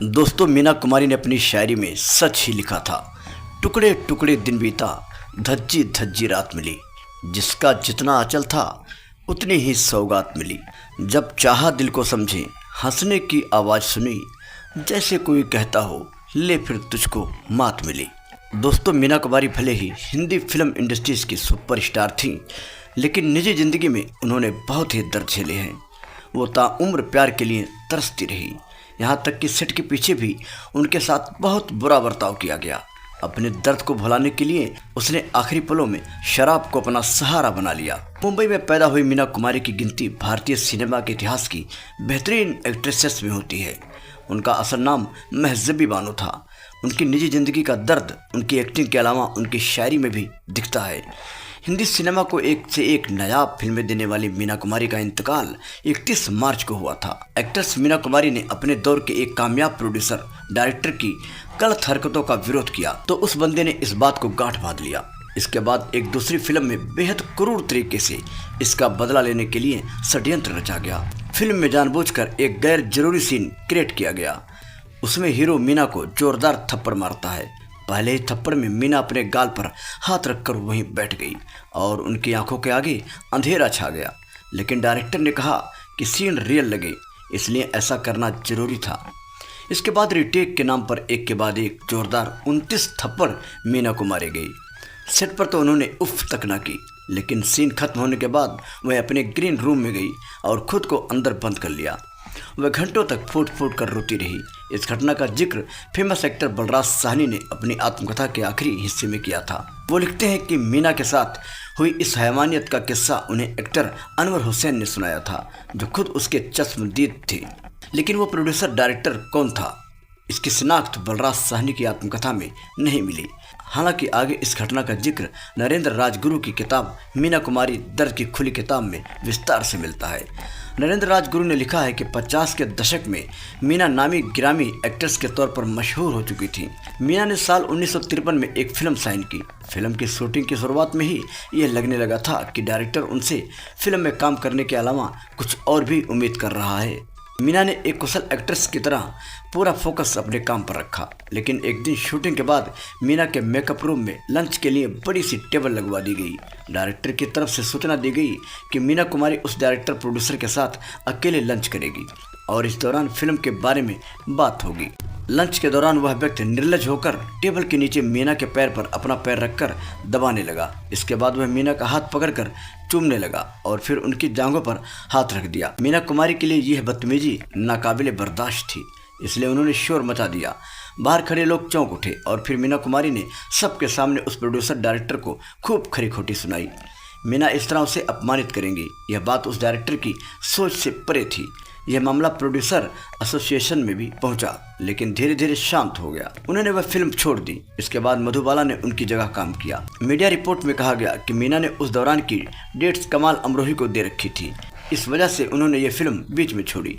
दोस्तों, मीना कुमारी ने अपनी शायरी में सच ही लिखा था। टुकड़े टुकड़े दिन बीता, धज्जी धज्जी रात मिली। जिसका जितना आंचल था उतनी ही सौगात मिली। जब चाहा दिल को समझे, हंसने की आवाज़ सुनी। जैसे कोई कहता हो, ले फिर तुझको मात मिली। दोस्तों, मीना कुमारी भले ही हिंदी फिल्म इंडस्ट्रीज की सुपरस्टार थीं, लेकिन निजी ज़िंदगी में उन्होंने बहुत ही दर्द झेले हैं। वो ताउम्र प्यार के लिए तरसती रही, यहाँ तक कि सेट के पीछे भी उनके साथ बहुत बुरा बर्ताव किया गया। अपने दर्द को भुलाने के लिए उसने आखिरी पलों में शराब को अपना सहारा बना लिया। मुंबई में पैदा हुई मीना कुमारी की गिनती भारतीय सिनेमा के इतिहास की बेहतरीन एक्ट्रेसेस में होती है। उनका असल नाम महज़बी बानो था। उनकी निजी ज़िंदगी का दर्द उनकी एक्टिंग के अलावा उनकी शायरी में भी दिखता है। हिंदी सिनेमा को एक से एक नायाब फिल्में देने वाली मीना कुमारी का इंतकाल 31 मार्च को हुआ था। एक्ट्रेस मीना कुमारी ने अपने दौर के एक कामयाब प्रोड्यूसर डायरेक्टर की गलत हरकतों का विरोध किया तो उस बंदे ने इस बात को गांठ बांध लिया। इसके बाद एक दूसरी फिल्म में बेहद क्रूर तरीके से इसका बदला लेने के लिए षड्यंत्र रचा गया। फिल्म में जानबूझकर एक गैर जरूरी सीन क्रिएट किया गया। उसमें हीरो मीना को जोरदार थप्पड़ मारता है। पहले ही थप्पड़ में मीना अपने गाल पर हाथ रखकर वहीं बैठ गई और उनकी आंखों के आगे अंधेरा छा गया। लेकिन डायरेक्टर ने कहा कि सीन रियल लगे, इसलिए ऐसा करना जरूरी था। इसके बाद रीटेक के नाम पर एक के बाद एक जोरदार 29 थप्पड़ मीना को मारे गई। सेट पर तो उन्होंने उफ तक ना की, लेकिन सीन खत्म होने के बाद वह अपने ग्रीन रूम में गई और खुद को अंदर बंद कर लिया। वह घंटों तक फूट फूट कर रोती रही। इस घटना का जिक्र फेमस एक्टर बलराज साहनी ने अपनी आत्मकथा के आखिरी हिस्से में किया था। वो लिखते हैं कि मीना के साथ हुई इस हैवानियत का किस्सा उन्हें एक्टर अनवर हुसैन ने सुनाया था, जो खुद उसके चश्मदीद थे। लेकिन वो प्रोड्यूसर डायरेक्टर कौन था, इसकी शिनाख्त बलराज साहनी की आत्मकथा में नहीं मिली। हालांकि आगे इस घटना का जिक्र नरेंद्र राजगुरु की किताब मीना कुमारी दर्द की खुली किताब में विस्तार से मिलता है। नरेंद्र राजगुरु ने लिखा है कि 50 के दशक में मीना नामी गिरामी एक्ट्रेस के तौर पर मशहूर हो चुकी थी। मीना ने साल 1953 में एक फिल्म साइन की। फिल्म की शूटिंग की शुरुआत में ही यह लगने लगा था कि डायरेक्टर उनसे फिल्म में काम करने के अलावा कुछ और भी उम्मीद कर रहा है। मीना ने एक कुशल एक्ट्रेस की तरह पूरा फोकस अपने काम पर रखा। लेकिन एक दिन शूटिंग के बाद मीना के मेकअप रूम में लंच के लिए बड़ी सी टेबल लगवा दी गई। डायरेक्टर की तरफ से सूचना दी गई कि मीना कुमारी उस डायरेक्टर प्रोड्यूसर के साथ अकेले लंच करेगी और इस दौरान फिल्म के बारे में बात होगी। लंच के दौरान वह व्यक्ति निर्लज होकर टेबल के नीचे मीना के पैर पर अपना पैर रखकर दबाने लगा। इसके बाद वह मीना का हाथ पकड़कर चूमने लगा और फिर उनकी जांघों पर हाथ रख दिया। मीना कुमारी के लिए यह बदतमीजी नाकाबिले बर्दाश्त थी, इसलिए उन्होंने शोर मचा दिया। बाहर खड़े लोग चौंक उठे और फिर मीना कुमारी ने सबके सामने उस प्रोड्यूसर डायरेक्टर को खूब खरी खोटी सुनाई। मीना इस तरह उसे अपमानित करेंगी, यह बात उस डायरेक्टर की सोच से परे थी। यह मामला प्रोड्यूसर एसोसिएशन में भी पहुंचा, लेकिन धीरे धीरे शांत हो गया। उन्होंने वह फिल्म छोड़ दी। इसके बाद मधुबाला ने उनकी जगह काम किया। मीडिया रिपोर्ट में कहा गया कि मीना ने उस दौरान की डेट्स कमाल अमरोही को दे रखी थी। इस वजह से उन्होंने ये फिल्म बीच में छोड़ी।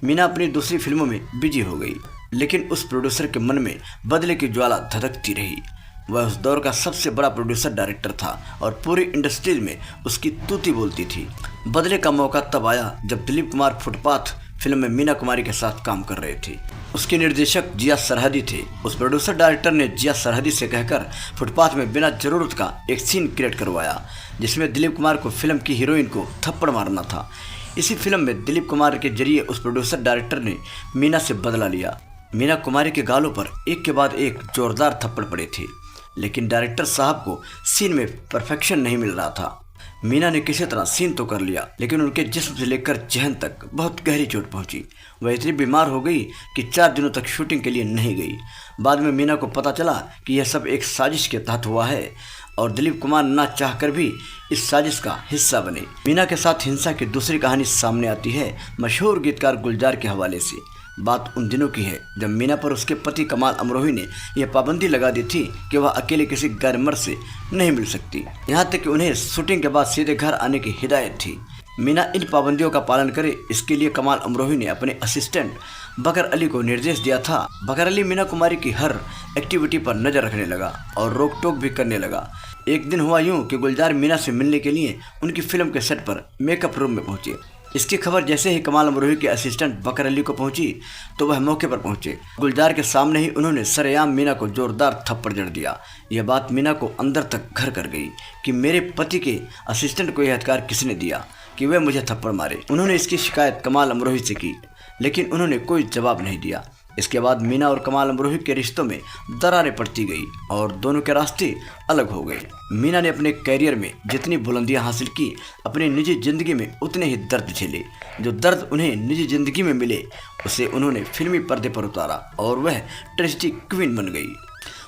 मीना अपनी दूसरी फिल्मों में बिजी हो गई, लेकिन उस प्रोड्यूसर के मन में बदले की ज्वाला धधकती रही। वह उस दौर का सबसे बड़ा प्रोड्यूसर डायरेक्टर था और पूरी इंडस्ट्री में उसकी तूती बोलती थी। बदले का मौका तब आया जब दिलीप कुमार फुटपाथ फिल्म में मीना कुमारी के साथ काम कर रहे थे। उसके निर्देशक जिया सरहदी थे। उस प्रोड्यूसर डायरेक्टर ने जिया सरहदी से कहकर फुटपाथ में बिना जरूरत का एक सीन क्रिएट करवाया, जिसमें दिलीप कुमार को फिल्म की हीरोइन को थप्पड़ मारना था। इसी फिल्म में दिलीप कुमार के जरिए उस प्रोड्यूसर डायरेक्टर ने मीना से बदला लिया। मीना कुमारी के गालों पर एक के बाद एक जोरदार थप्पड़ पड़े थे, लेकिन डायरेक्टर साहब को सीन में परफेक्शन नहीं मिल रहा था। मीना ने किसी तरह सीन तो कर लिया, लेकिन उनके जिस्म से लेकर जहन तक बहुत गहरी चोट पहुंची। वह इतनी बीमार हो गई कि 4 दिनों तक शूटिंग के लिए नहीं गई। बाद में मीना को पता चला कि यह सब एक साजिश के तहत हुआ है और दिलीप कुमार ना चाहकर भी इस साजिश का हिस्सा बने। मीना के साथ हिंसा की दूसरी कहानी सामने आती है मशहूर गीतकार गुलजार के हवाले से। बात उन दिनों की है जब मीना पर उसके पति कमाल अमरोही ने यह पाबंदी लगा दी थी कि वह अकेले किसी गैर मर्द से नहीं मिल सकती। यहाँ तक कि उन्हें शूटिंग के बाद सीधे घर आने की हिदायत थी। मीना इन पाबंदियों का पालन करे, इसके लिए कमाल अमरोही ने अपने असिस्टेंट बकर अली को निर्देश दिया था। बकर अली मीना कुमारी की हर एक्टिविटी पर नज़र रखने लगा और रोक टोक भी करने लगा। एक दिन हुआ यूं कि गुलजार मीना से मिलने के लिए उनकी फिल्म के सेट पर मेकअप रूम में पहुंचे। इसकी खबर जैसे ही कमाल अमरोही के असिस्टेंट बकर अली को पहुंची तो वह मौके पर पहुंचे। गुलजार के सामने ही उन्होंने सरेआम मीना को जोरदार थप्पड़ जड़ दिया। यह बात मीना को अंदर तक घर कर गई कि मेरे पति के असिस्टेंट को यह अधिकार किसने दिया कि वह मुझे थप्पड़ मारे। उन्होंने इसकी शिकायत कमाल अमरोही से की, लेकिन उन्होंने कोई जवाब नहीं दिया। इसके बाद मीना और कमाल अमरोही के रिश्तों में दरारें पड़ती गई और दोनों के रास्ते अलग हो गए। मीना ने अपने कैरियर में जितनी बुलंदियां हासिल की, अपनी निजी जिंदगी में उतने ही दर्द झेले। जो दर्द उन्हें निजी जिंदगी में मिले उसे उन्होंने फिल्मी पर्दे पर उतारा और वह ट्रेजिडी क्वीन बन गई।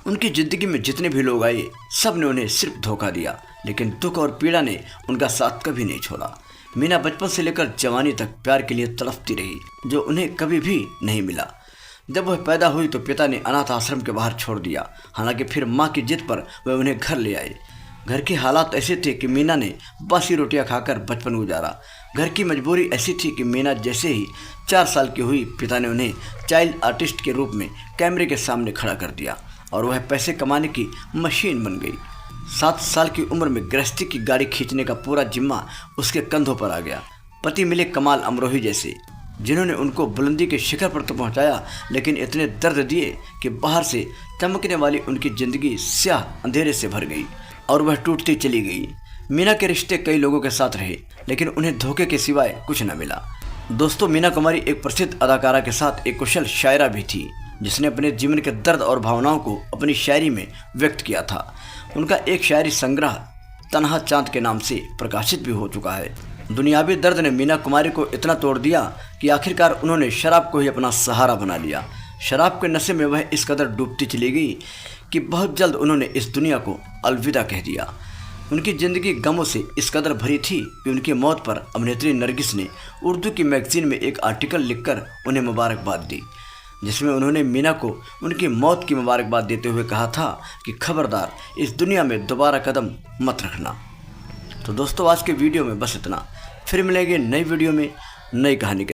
उनकी जिंदगी में जितने भी लोग आए सब ने उन्हें सिर्फ धोखा दिया, लेकिन दुख और पीड़ा ने उनका साथ कभी नहीं छोड़ा। मीना बचपन से लेकर जवानी तक प्यार के लिए तड़पती रही, जो उन्हें कभी भी नहीं मिला। जब वह पैदा हुई तो पिता ने अनाथ आश्रम के बाहर छोड़ दिया। हालांकि फिर मां की जिद पर वह उन्हें घर ले आए। घर के हालात ऐसे थे कि मीना ने बासी रोटियां खाकर बचपन गुजारा। घर की मजबूरी ऐसी थी कि मीना जैसे ही 4 साल की हुई, पिता ने उन्हें चाइल्ड आर्टिस्ट के रूप में कैमरे के सामने खड़ा कर दिया और वह पैसे कमाने की मशीन बन गई। 7 साल की उम्र में गृहस्थी की गाड़ी खींचने का पूरा जिम्मा उसके कंधों पर आ गया। पति मिले कमाल अमरोही जैसे, जिन्होंने उनको बुलंदी के शिखर पर तो पहुंचाया, लेकिन इतने दर्द दिए कि बाहर से चमकने वाली उनकी जिंदगी स्याह अंधेरे से भर गई और वह टूटती चली गई। मीना के रिश्ते कई लोगों के साथ रहे, लेकिन उन्हें धोखे के सिवाय कुछ न मिला। दोस्तों, मीना कुमारी एक प्रसिद्ध अदाकारा के साथ एक कुशल शायरा भी थी, जिसने अपने जीवन के दर्द और भावनाओं को अपनी शायरी में व्यक्त किया था। उनका एक शायरी संग्रह तन्हा चांद के नाम से प्रकाशित भी हो चुका है। दुनियावी दर्द ने मीना कुमारी को इतना तोड़ दिया कि आखिरकार उन्होंने शराब को ही अपना सहारा बना लिया। शराब के नशे में वह इस कदर डूबती चली गई कि बहुत जल्द उन्होंने इस दुनिया को अलविदा कह दिया। उनकी ज़िंदगी गमों से इस कदर भरी थी कि उनकी मौत पर अभिनेत्री नरगिस ने उर्दू की मैगजीन में एक आर्टिकल लिखकर उन्हें मुबारकबाद दी, जिसमें उन्होंने मीना को उनकी मौत की मुबारकबाद देते हुए कहा था कि खबरदार, इस दुनिया में दोबारा कदम मत रखना। तो दोस्तों, आज के वीडियो में बस इतना। फिर मिलेंगे नई वीडियो में नई कहानी के